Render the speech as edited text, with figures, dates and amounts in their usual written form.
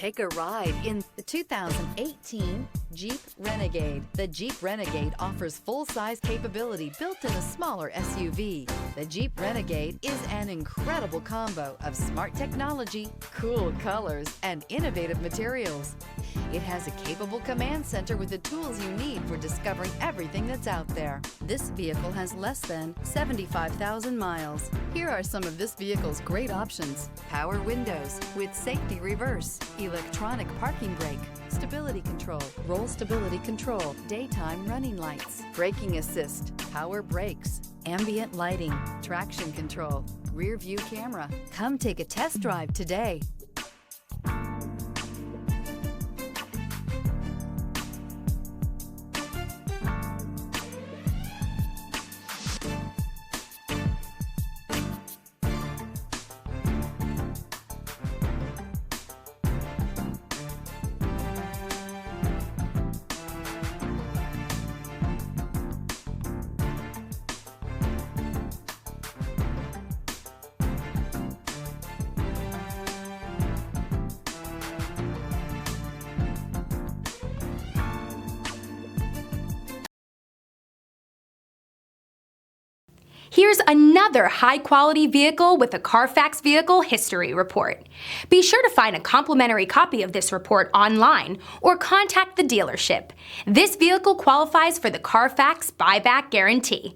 Take a ride in the 2018 Jeep Renegade. The Jeep Renegade offers full-size capability built in a smaller SUV. The Jeep Renegade is an incredible combo of smart technology, cool colors, and innovative materials. It has a capable command center with the tools you need for discovering everything that's out there. This vehicle has less than 75,000 miles. Here are some of this vehicle's great options: power windows with safety reverse, electronic parking brake, stability control, roll stability control, daytime running lights, braking assist, power brakes, ambient lighting, traction control, rear view camera. Come take a test drive today. Here's another high-quality vehicle with a Carfax Vehicle History Report. Be sure to find a complimentary copy of this report online or contact the dealership. This vehicle qualifies for the Carfax Buyback Guarantee.